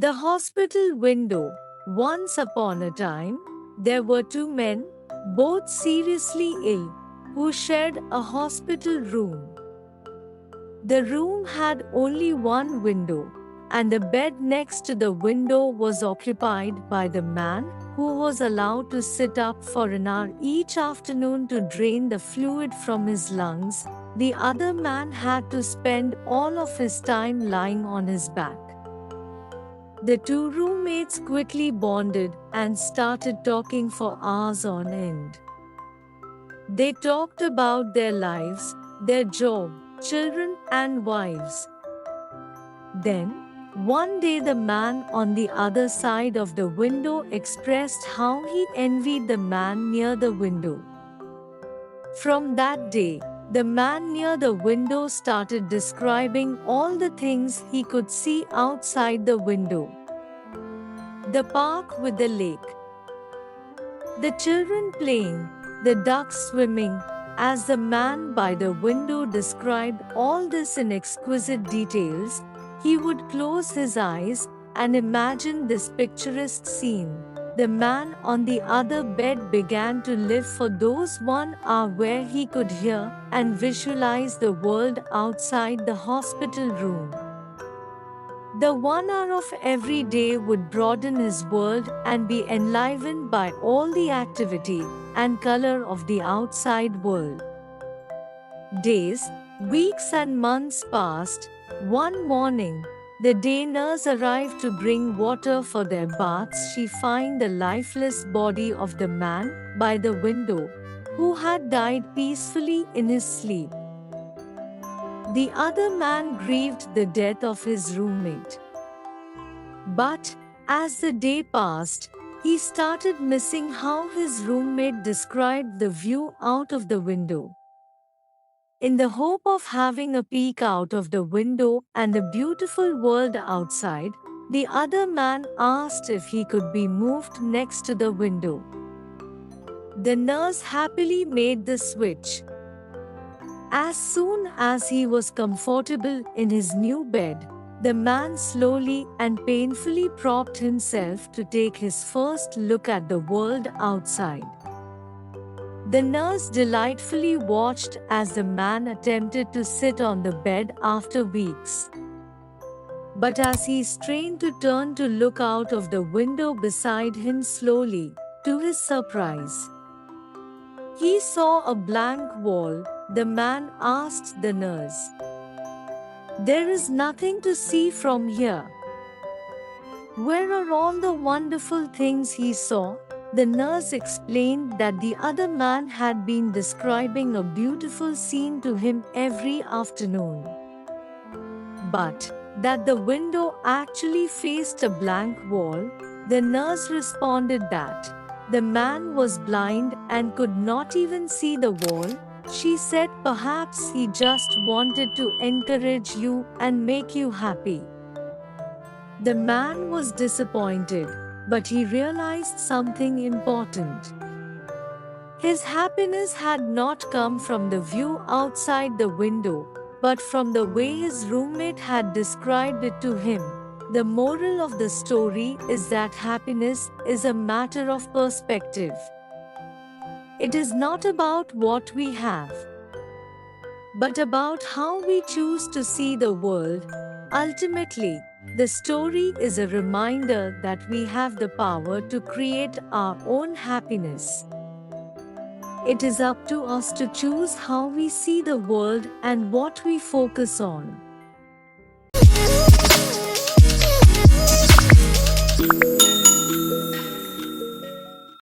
The hospital window. Once upon a time, there were two men, both seriously ill, who shared a hospital room. The room had only one window, and the bed next to the window was occupied by the man who was allowed to sit up for an hour each afternoon to drain the fluid from his lungs. The other man had to spend all of his time lying on his back. The two roommates quickly bonded and started talking for hours on end. They talked about their lives, their job, children, and wives. Then, one day the man on the other side of the window expressed how he envied the man near the window. From that day, the man near the window started describing all the things he could see outside the window. The park with the lake, the children playing, the ducks swimming. As the man by the window described all this in exquisite details, he would close his eyes and imagine this picturesque scene. The man on the other bed began to live for those 1 hour where he could hear and visualize the world outside the hospital room. The 1 hour of every day would broaden his world and be enlivened by all the activity and color of the outside world. Days, weeks, and months passed. One morning, the day nurse arrived to bring water for their baths. She found the lifeless body of the man by the window, who had died peacefully in his sleep. The other man grieved the death of his roommate. But, as the day passed, he started missing how his roommate described the view out of the window. In the hope of having a peek out of the window and the beautiful world outside, the other man asked if he could be moved next to the window. The nurse happily made the switch. As soon as he was comfortable in his new bed, the man slowly and painfully propped himself to take his first look at the world outside. The nurse delightfully watched as the man attempted to sit on the bed after weeks. But as he strained to turn to look out of the window beside him slowly, to his surprise, he saw a blank wall. The man asked the nurse, "There is nothing to see from here. Where are all the wonderful things he saw?" The nurse explained that the other man had been describing a beautiful scene to him every afternoon, but that the window actually faced a blank wall. The nurse responded that the man was blind and could not even see the wall. She said perhaps he just wanted to encourage you and make you happy. The man was disappointed, but he realized something important. His happiness had not come from the view outside the window, but from the way his roommate had described it to him. The moral of the story is that happiness is a matter of perspective. It is not about what we have, but about how we choose to see the world. Ultimately, the story is a reminder that we have the power to create our own happiness. It is up to us to choose how we see the world and what we focus on.